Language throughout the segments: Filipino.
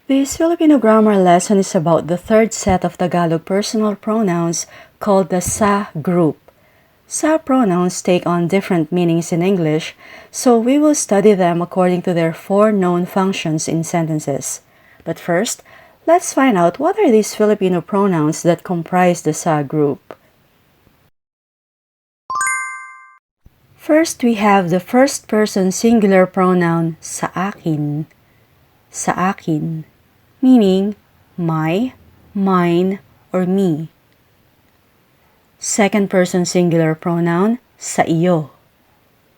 This Filipino grammar lesson is about the third set of Tagalog personal pronouns called the SA group. SA pronouns take on different meanings in English, so we will study them according to their four known functions in sentences. But first, let's find out what are these Filipino pronouns that comprise the SA group. First, we have the first-person singular pronoun sa akin. Sa akin, meaning my, mine, or me. Second-person singular pronoun sa iyo.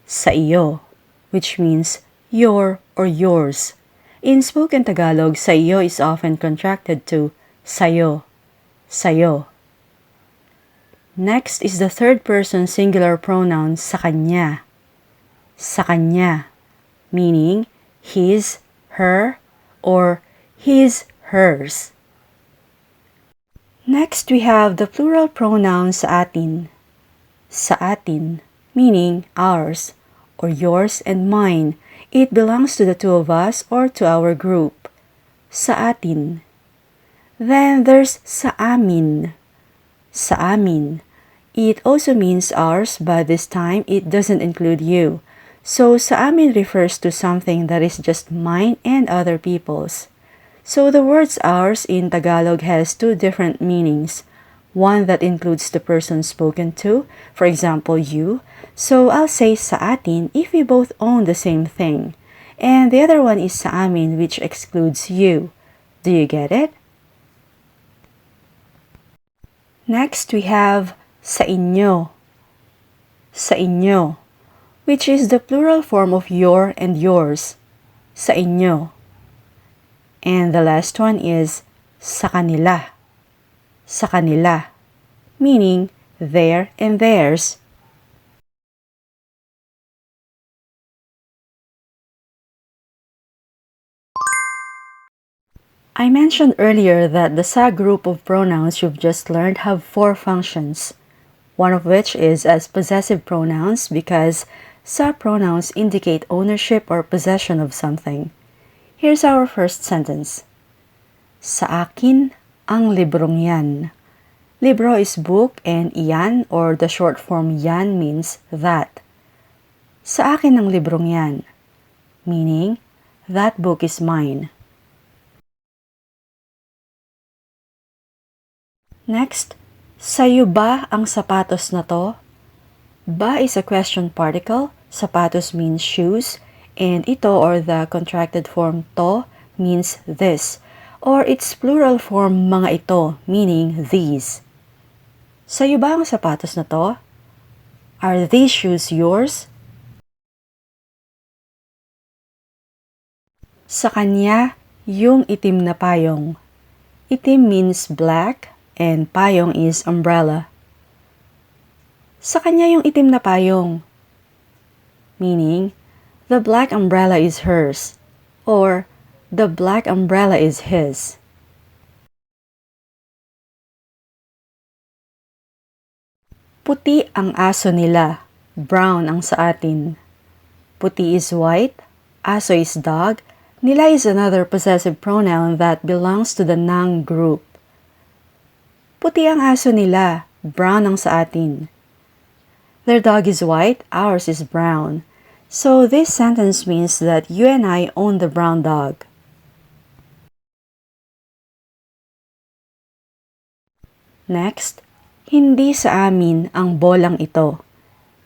Sa iyo, which means your or yours. In spoken Tagalog, sa iyo is often contracted to sayo. Sayo. Next is the third-person singular pronoun sa kanya. Sa kanya, meaning his, her, or his, hers. Next, we have the plural pronoun sa atin. Sa atin, meaning ours, or yours and mine. It belongs to the two of us or to our group. Sa atin. Then there's sa amin. Sa amin. It also means ours, but this time it doesn't include you. So sa amin refers to something that is just mine and other people's. So the words ours in Tagalog has two different meanings. One that includes the person spoken to, for example, you. So I'll say sa atin if we both own the same thing. And the other one is sa amin, which excludes you. Do you get it? Next, we have sa inyo. Sa inyo, which is the plural form of your and yours. Sa inyo. And the last one is sa kanila. Sa kanila, meaning their and theirs. I mentioned earlier that the SA group of pronouns you've just learned have four functions. One of which is as possessive pronouns because SA pronouns indicate ownership or possession of something. Here's our first sentence. Sa akin ang librong yan. Libro is book and iyan or the short form yan means that. Sa akin ang librong yan, meaning that book is mine. Next, sayo ba ang sapatos na to? Ba is a question particle, sapatos means shoes, and ito or the contracted form to means this, or its plural form mga ito, meaning these. Sayo ba ang sapatos na to? Are these shoes yours? Sa kanya, yung itim na payong. Itim means black, and payong is umbrella. Sa kanya yung itim na payong, meaning the black umbrella is hers, or the black umbrella is his. Puti ang aso nila, brown ang sa atin. Puti is white, aso is dog, nila is another possessive pronoun that belongs to the noun group. Puti ang aso nila, brown ang sa atin. Their dog is white, ours is brown. So this sentence means that you and I own the brown dog. Next, hindi sa amin ang bolang ito.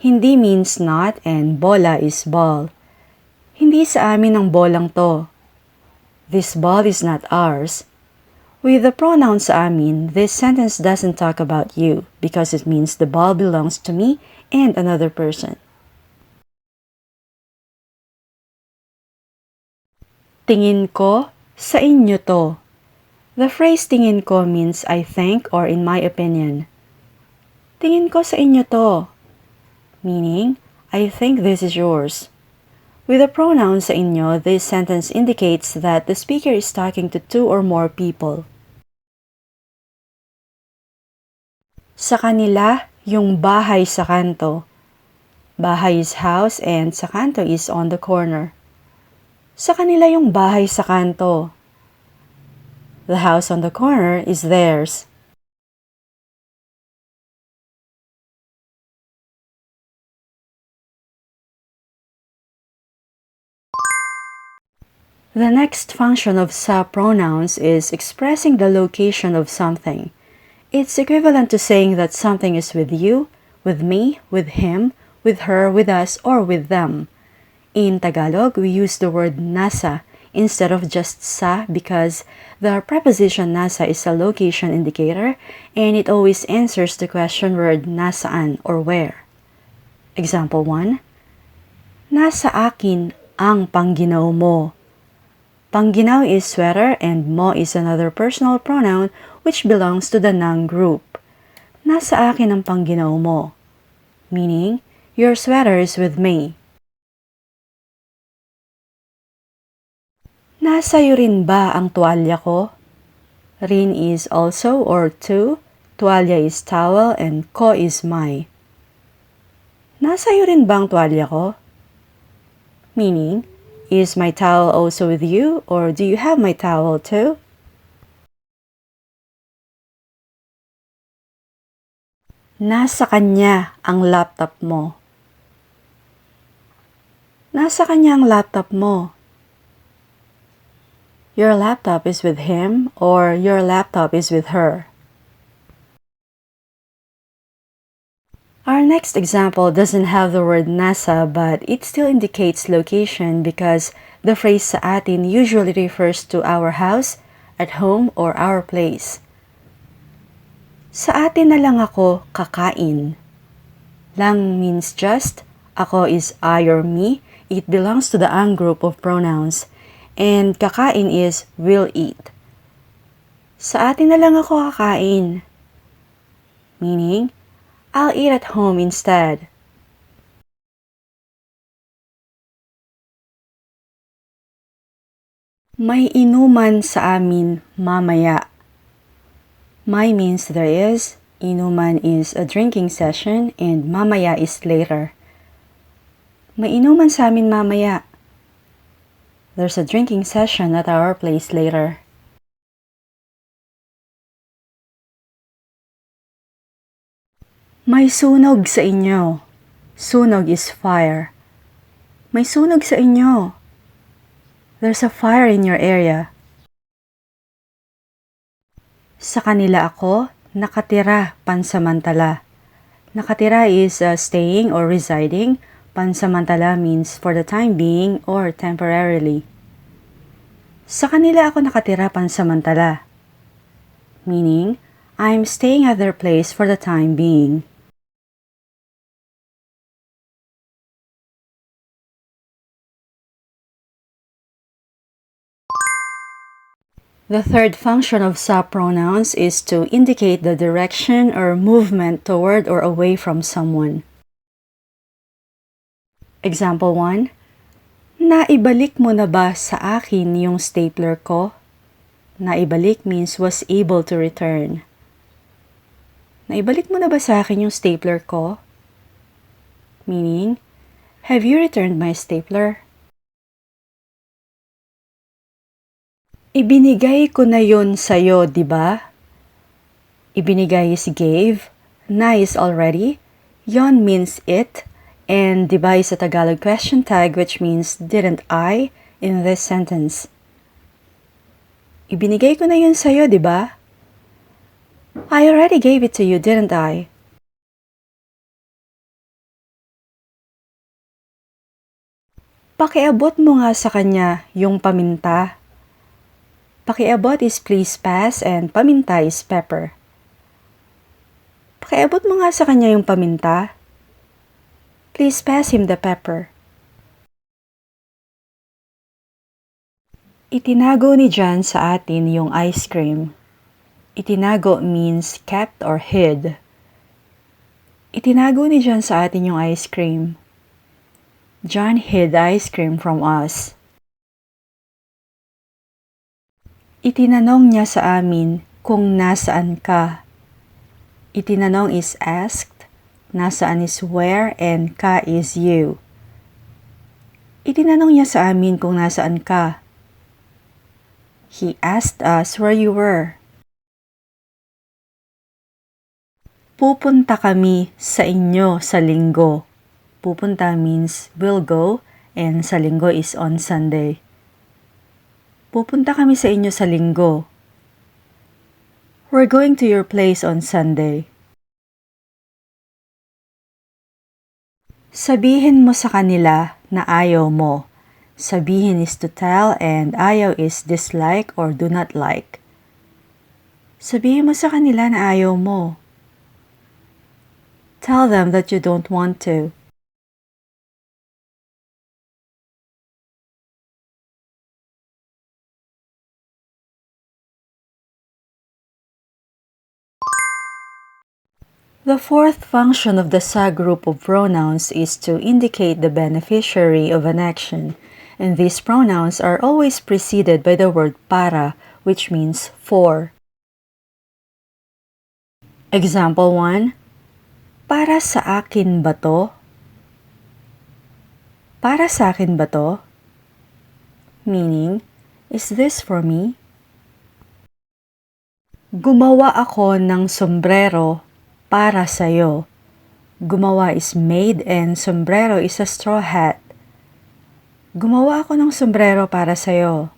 Hindi means not and bola is ball. Hindi sa amin ang bolang to. This ball is not ours. With the pronoun sa amin, this sentence doesn't talk about you because it means the ball belongs to me and another person. Tingin ko, sa inyo to. The phrase tingin ko means I think or in my opinion. Tingin ko sa inyo to, meaning I think this is yours. With the pronoun sa inyo, this sentence indicates that the speaker is talking to two or more people. Sa kanila, yung bahay sa kanto. Bahay is house and sa kanto is on the corner. Sa kanila yung bahay sa kanto. The house on the corner is theirs. The next function of SA pronouns is expressing the location of something. It's equivalent to saying that something is with you, with me, with him, with her, with us, or with them. In Tagalog, we use the word nasa instead of just sa because the preposition nasa is a location indicator and it always answers the question word nasaan or where. Example 1. Nasa akin ang pangginaw mo. Pangginaw is sweater and mo is another personal pronoun which belongs to the noun group. Nasa akin ang pangginaw mo, meaning your sweater is with me. Nasa iyo rin ba ang tuwalya ko? Rin is also or to, tuwalya is towel and ko is my. Nasa iyo rin ba ang tuwalya ko? Meaning, is my towel also with you or do you have my towel too? Nasa kanya ang laptop mo. Nasa kanya ang laptop mo. Your laptop is with him or your laptop is with her. Our next example doesn't have the word nasa but it still indicates location because the phrase sa atin usually refers to our house, at home, or our place. Sa atin na lang ako kakain. Lang means just, ako is I or me, it belongs to the an group of pronouns, and kakain is will eat. Sa atin na lang ako kakain. Meaning, I'll eat at home instead. May inuman sa amin mamaya. May means there is, inuman is a drinking session, and mamaya is later. May inuman sa amin mamaya. There's a drinking session at our place later. May sunog sa inyo. Sunog is fire. May sunog sa inyo. There's a fire in your area. Sa kanila ako, nakatira pansamantala. Nakatira is staying or residing. Pansamantala means for the time being or temporarily. Sa kanila ako nakatira pansamantala. Meaning, I'm staying at their place for the time being. The third function of SA pronouns is to indicate the direction or movement toward or away from someone. Example 1. Naibalik mo na ba sa akin yung stapler ko? Naibalik means was able to return. Naibalik mo na ba sa akin yung stapler ko? Meaning, have you returned my stapler? Ibinigay ko na yon sa'yo, di ba? Ibinigay is gave, na is already, yon means it, and di ba is a Tagalog question tag which means didn't I in this sentence. Ibinigay ko na yon sa'yo, di ba? I already gave it to you, didn't I? Pakiabot mo nga sa kanya yung paminta. Pakiabot is please pass and paminta is pepper. Pakiabot mo nga sa kanya yung paminta. Please pass him the pepper. Itinago ni John sa atin yung ice cream. Itinago means kept or hid. Itinago ni John sa atin yung ice cream. John hid ice cream from us. Itinanong niya sa amin kung nasaan ka. Itinanong is asked, nasaan is where, and ka is you. Itinanong niya sa amin kung nasaan ka. He asked us where you were. Pupunta kami sa inyo sa linggo. Pupunta means we'll go and sa linggo is on Sunday. Pupunta kami sa inyo sa linggo. We're going to your place on Sunday. Sabihin mo sa kanila na ayaw mo. Sabihin is to tell and ayaw is dislike or do not like. Sabihin mo sa kanila na ayaw mo. Tell them that you don't want to. The fourth function of the SA group of pronouns is to indicate the beneficiary of an action, and these pronouns are always preceded by the word para, which means for. Example 1. Para sa akin ba to? Para sa akin ba to? Meaning, is this for me? Gumawa ako ng sombrero para sa'yo. Gumawa is made and sombrero is a straw hat. Gumawa ako ng sombrero para sa'yo.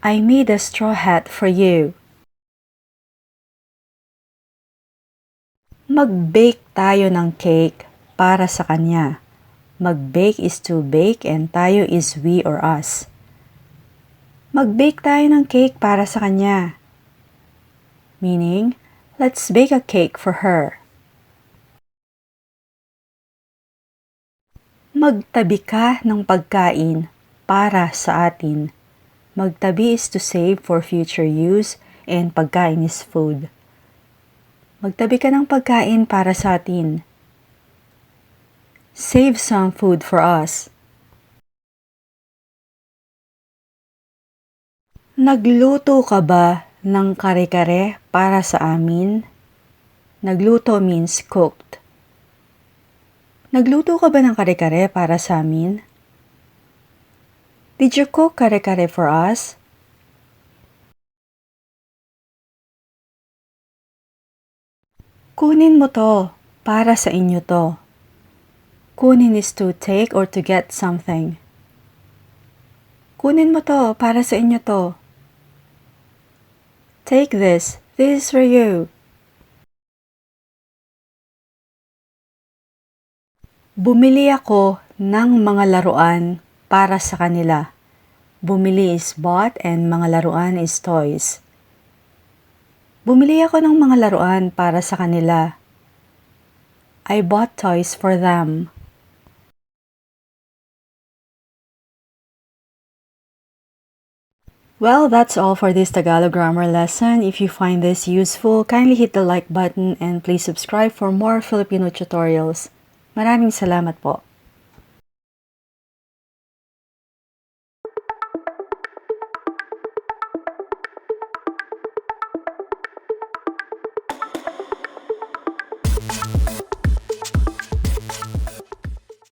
I made a straw hat for you. Mag-bake tayo ng cake para sa kanya. Mag-bake is to bake and tayo is we or us. Mag-bake tayo ng cake para sa kanya. Meaning, let's bake a cake for her. Magtabi ka ng pagkain para sa atin. Magtabi is to save for future use and pagkain is food. Magtabi ka ng pagkain para sa atin. Save some food for us. Nagluto ka ba ng kare-kare para sa amin? Nagluto means cooked. Nagluto ka ba ng kare-kare para sa amin? Did you cook kare-kare for us? Kunin mo to, para sa inyo to. Kunin is to take or to get something. Kunin mo to, para sa inyo to. Take this is for you. Bumili ako ng mga laruan para sa kanila. Bumili is bought and mga laruan is toys. Bumili ako ng mga laruan para sa kanila. I bought toys for them. Well, that's all for this Tagalog grammar lesson. If you find this useful, kindly hit the like button and please subscribe for more Filipino tutorials. Maraming salamat po.